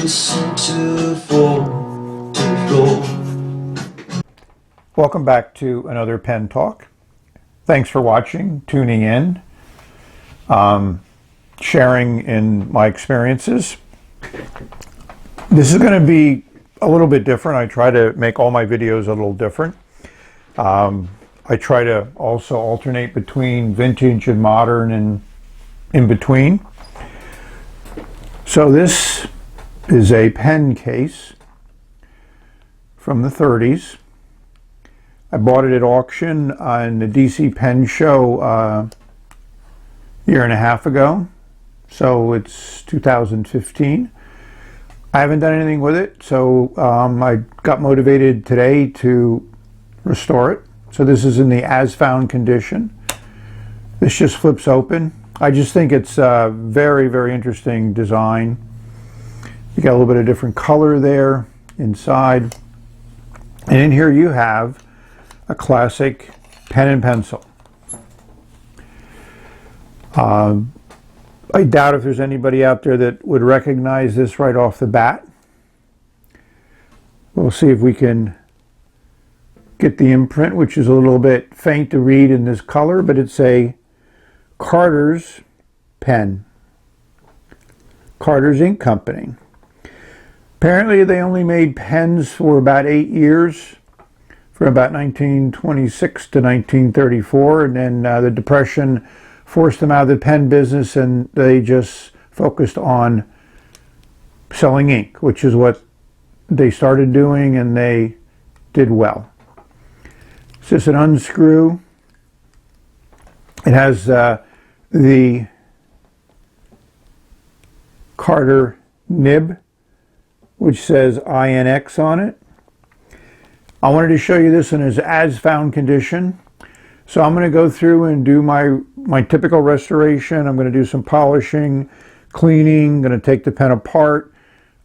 listen to the fall to the floor. Welcome back to another Pen Talk. Thanks for watching, tuning in, sharing in my experiences. This is going to be a little bit different. I try to make all my videos a little different. I try to also alternate between vintage and modern and in between. So this is a pen case from the 30s. I bought it at auction on the DC Pen Show a year and a half ago. So it's 2015. I haven't done anything with it, so I got motivated today to restore it. So this is in the as found condition. This just flips open. I just think it's a very, very interesting design. You got a little bit of different color there inside. And in here you have a classic pen and pencil. I doubt if there's anybody out there that would recognize this right off the bat. We'll see if we can get the imprint, which is a little bit faint to read in this color, but it's a Carter's pen. Carter's Ink Company. Apparently they only made pens for about 8 years, from about 1926 to 1934, and then the Depression forced them out of the pen business and they just focused on selling ink, which is what they started doing, and they did well. It's just an unscrew. It has the Carter nib, which says INX on it. I wanted to show you this in its as found condition. So I'm going to go through and do my typical restoration. I'm going to do some polishing, cleaning, I'm going to take the pen apart,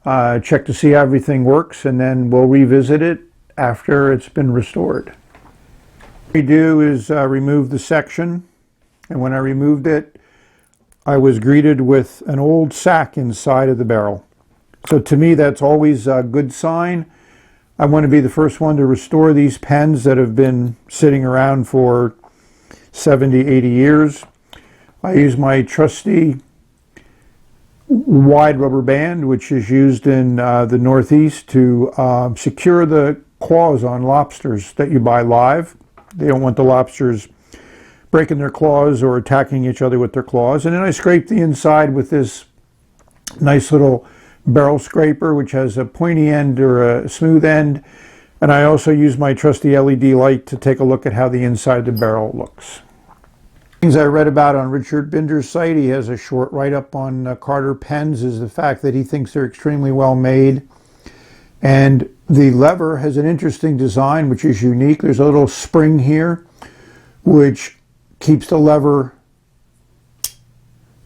check to see how everything works, and then we'll revisit it after it's been restored. What we do is remove the section, and when I removed it, I was greeted with an old sack inside of the barrel. So to me, that's always a good sign. I want to be the first one to restore these pens that have been sitting around for 70, 80 years. I use my trusty wide rubber band, which is used in the Northeast to secure the claws on lobsters that you buy live. They don't want the lobsters breaking their claws or attacking each other with their claws. And then I scrape the inside with this nice little barrel scraper, which has a pointy end or a smooth end. And I also use my trusty LED light to take a look at how the inside of the barrel looks. Things I read about on Richard Binder's site, he has a short write-up on Carter pens, is the fact that he thinks they're extremely well made. And the lever has an interesting design, which is unique. There's a little spring here, which keeps the lever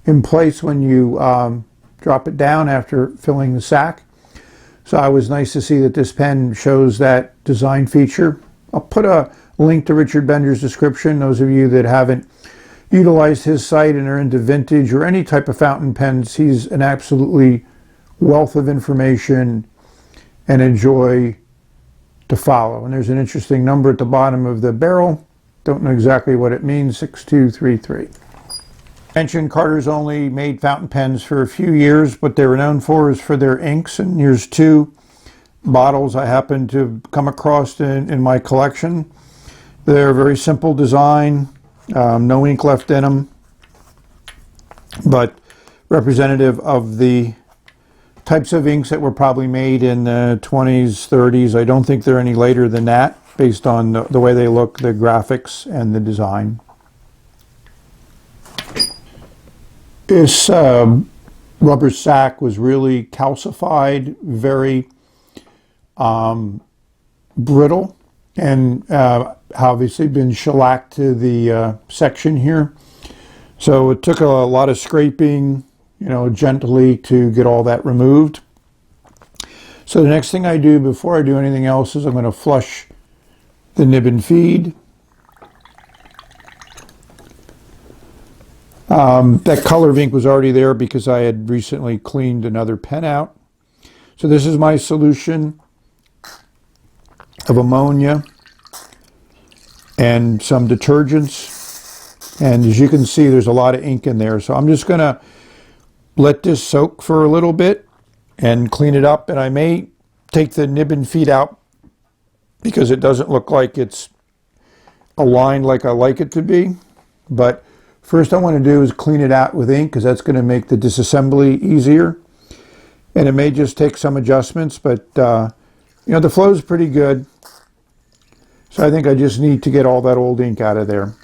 in place when you drop it down after filling the sack. So it was nice to see that this pen shows that design feature. I'll put a link to Richard Binder's description. Those of you that haven't utilized his site and are into vintage or any type of fountain pens, he's an absolutely wealth of information and a joy to follow. And there's an interesting number at the bottom of the barrel. Don't know exactly what it means, 6233. Mentioned Carter's only made fountain pens for a few years. What they were known for is for their inks, and here's two bottles I happened to come across in my collection. They're a very simple design, no ink left in them, but representative of the types of inks that were probably made in the 20s, 30s. I don't think they're any later than that, based on the way they look, the graphics, and the design. This rubber sack was really calcified, very brittle, and obviously been shellacked to the section here. So it took a lot of scraping, gently to get all that removed. So the next thing I do before I do anything else is I'm going to flush the nib and feed. That color of ink was already there because I had recently cleaned another pen out. So this is my solution of ammonia and some detergents. And as you can see, there's a lot of ink in there. So I'm just going to let this soak for a little bit and clean it up. And I may take the nib and feed out because it doesn't look like it's aligned like I like it to be. But first I want to do is clean it out with ink because that's going to make the disassembly easier. And it may just take some adjustments, but you know, the flow is pretty good. So I think I just need to get all that old ink out of there.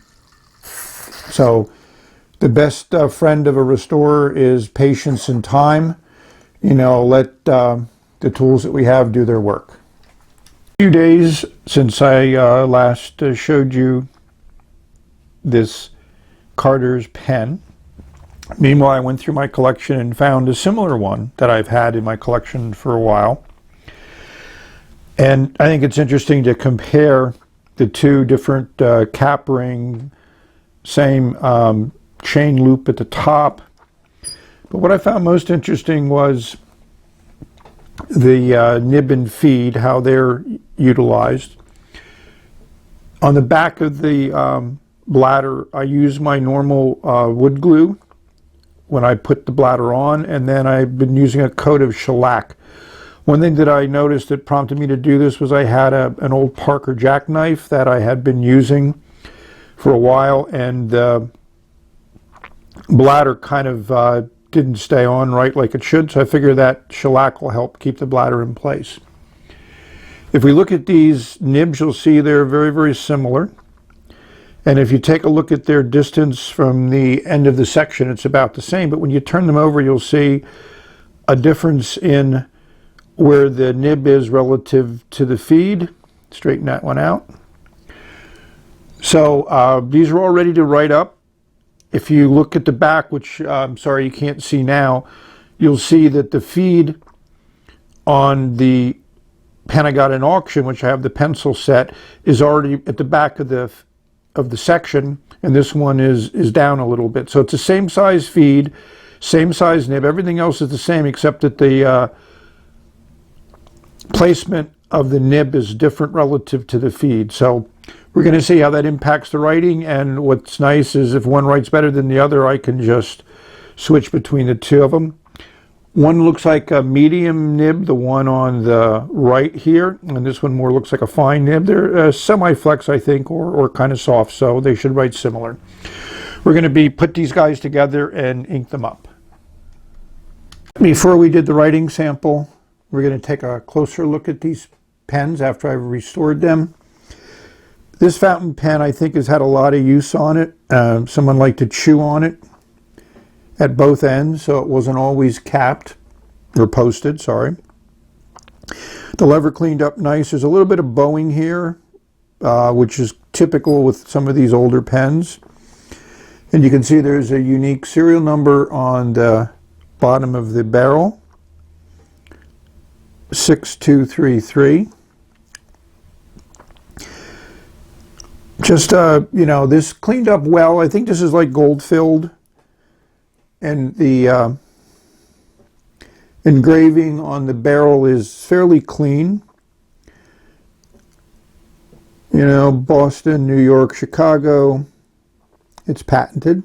So the best friend of a restorer is patience and time. You know, let the tools that we have do their work. A few days since I last showed you this Carter's pen. Meanwhile, I went through my collection and found a similar one that I've had in my collection for a while. And I think it's interesting to compare the two different cap ring, same chain loop at the top. But what I found most interesting was the nib and feed, how they're utilized. On the back of the bladder, I use my normal wood glue when I put the bladder on, and then I've been using a coat of shellac. One thing that I noticed that prompted me to do this was I had an old Parker jackknife that I had been using for a while, and the bladder kind of didn't stay on right like it should, so I figure that shellac will help keep the bladder in place. If we look at these nibs, you'll see they're very, very similar. And if you take a look at their distance from the end of the section, it's about the same. But when you turn them over, you'll see a difference in where the nib is relative to the feed. Straighten that one out. So these are all ready to write up. If you look at the back, which I'm sorry you can't see now, you'll see that the feed on the pen I got in auction, which I have the pencil set, is already at the back of the section, and this one is down a little bit. So it's the same size feed, same size nib, everything else is the same except that the placement of the nib is different relative to the feed. So we're going to see how that impacts the writing, and what's nice is if one writes better than the other, I can just switch between the two of them. One looks like a medium nib, the one on the right here, and this one more looks like a fine nib. They're semi-flex, I think, or kind of soft, so they should write similar. We're going to put these guys together and ink them up. Before we did the writing sample, we're going to take a closer look at these pens after I've restored them. This fountain pen, I think, has had a lot of use on it. Someone liked to chew on it at both ends, so it wasn't always capped, or posted, sorry. The lever cleaned up nice. There's a little bit of bowing here, which is typical with some of these older pens. And you can see there's a unique serial number on the bottom of the barrel, 6233. Just, you know, this cleaned up well. I think this is like gold filled. And the engraving on the barrel is fairly clean. You know, Boston, New York, Chicago. It's patented.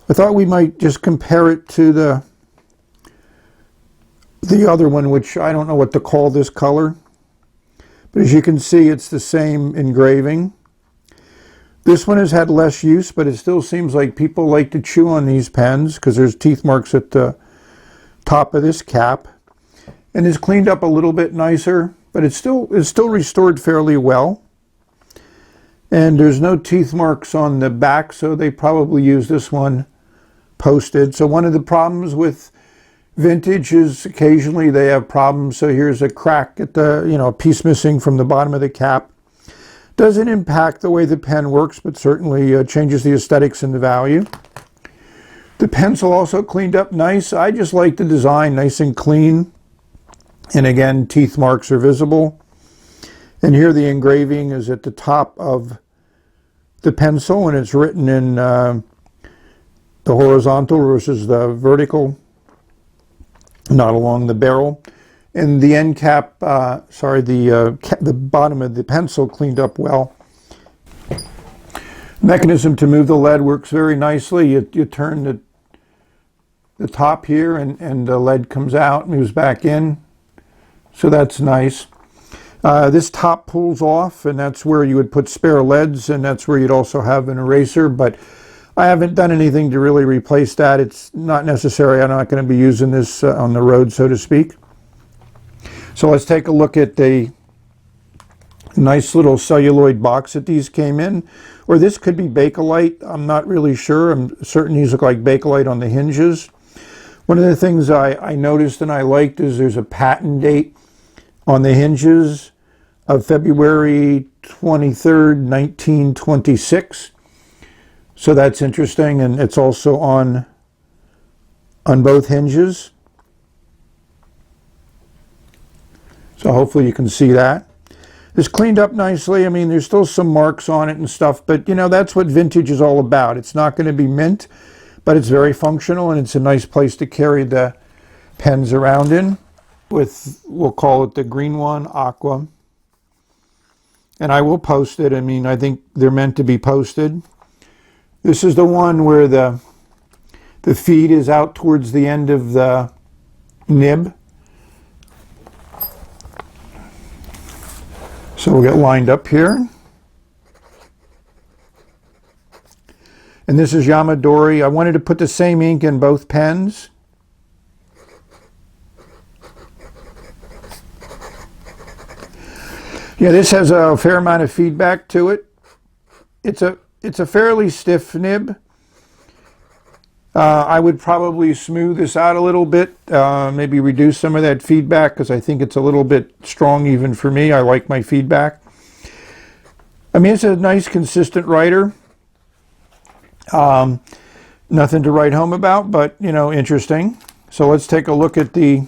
I thought we might just compare it to the other one, which I don't know what to call this color. But as you can see, it's the same engraving. This one has had less use, but it still seems like people like to chew on these pens because there's teeth marks at the top of this cap. And it's cleaned up a little bit nicer, but it's still restored fairly well. And there's no teeth marks on the back, so they probably use this one posted. So one of the problems with vintage is occasionally they have problems. So here's a crack at the, you know, a piece missing from the bottom of the cap. Doesn't impact the way the pen works, but certainly changes the aesthetics and the value. The pencil also cleaned up nice. I just like the design, nice and clean. And again, teeth marks are visible. And here the engraving is at the top of the pencil, and it's written in the horizontal versus the vertical, not along the barrel. and the end cap, the bottom of the pencil cleaned up well. Mechanism to move the lead works very nicely. You turn the top here and the lead comes out, moves back in. So that's nice. This top pulls off, and that's where you would put spare leads, and that's where you'd also have an eraser, but I haven't done anything to really replace that. It's not necessary. I'm not going to be using this on the road, so to speak. So let's take a look at the nice little celluloid box that these came in. Or this could be Bakelite. I'm not really sure. I'm certain these look like Bakelite on the hinges. One of the things I noticed and I liked is there's a patent date on the hinges of February 23rd, 1926. So that's interesting, and it's also on both hinges. So hopefully you can see that. It's cleaned up nicely. I mean, there's still some marks on it and stuff, but you know, that's what vintage is all about. It's not going to be mint, but it's very functional, and it's a nice place to carry the pens around in with, we'll call it the green one, Aqua. And I will post it. I mean, I think they're meant to be posted. This is the one where the feed is out towards the end of the nib. So we'll get lined up here. And this is Yamadori. I wanted to put the same ink in both pens. Yeah, this has a fair amount of feedback to it. It's a fairly stiff nib. I would probably smooth this out a little bit, maybe reduce some of that feedback, because I think it's a little bit strong even for me. I like my feedback. I mean, it's a nice, consistent writer. Nothing to write home about, but, you know, interesting. So let's take a look at the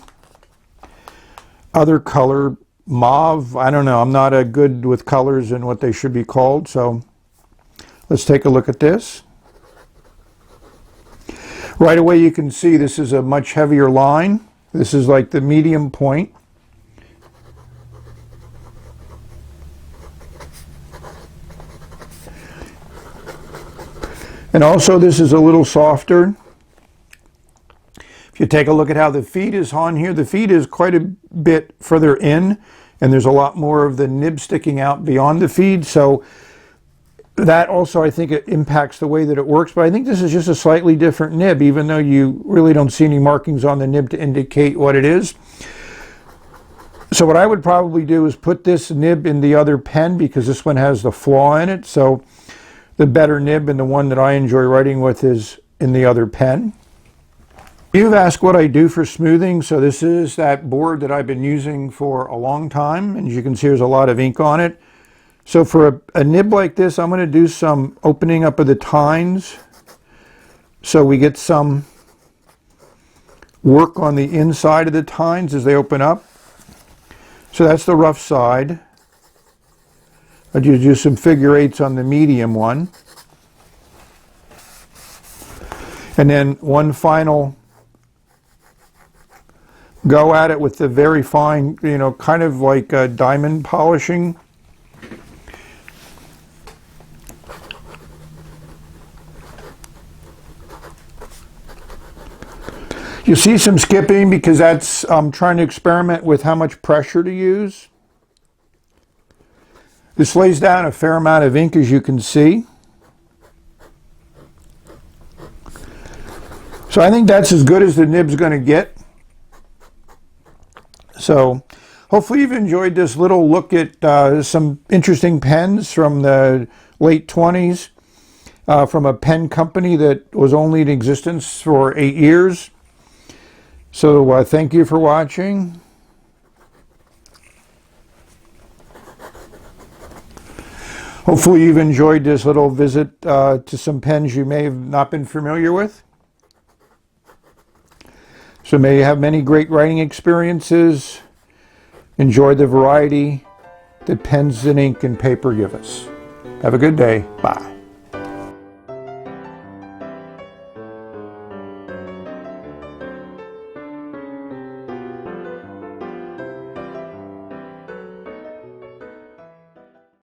other color, mauve. I don't know. I'm not good with colors and what they should be called, so let's take a look at this. Right away you can see this is a much heavier line. This is like the medium point. And also this is a little softer. If you take a look at how the feed is on here, the feed is quite a bit further in, and there's a lot more of the nib sticking out beyond the feed. So that also, I think, it impacts the way that it works, but I think this is just a slightly different nib, even though you really don't see any markings on the nib to indicate what it is. So what I would probably do is put this nib in the other pen, because this one has the flaw in it. So the better nib and the one that I enjoy writing with is in the other pen. You've asked what I do for smoothing. So this is that board that I've been using for a long time, and as you can see, there's a lot of ink on it. So for a nib like this, I'm going to do some opening up of the tines so we get some work on the inside of the tines as they open up. So that's the rough side. I'll just do some figure eights on the medium one. And then one final go at it with the very fine, you know, kind of like diamond polishing. You see some skipping because that's trying to experiment with how much pressure to use. This lays down a fair amount of ink, as you can see. So I think that's as good as the nib's going to get. So hopefully you've enjoyed this little look at some interesting pens from the late 20s from a pen company that was only in existence for 8 years. So thank you for watching. Hopefully you've enjoyed this little visit to some pens you may have not been familiar with. So may you have many great writing experiences. Enjoy the variety that pens and ink and paper give us. Have a good day. Bye.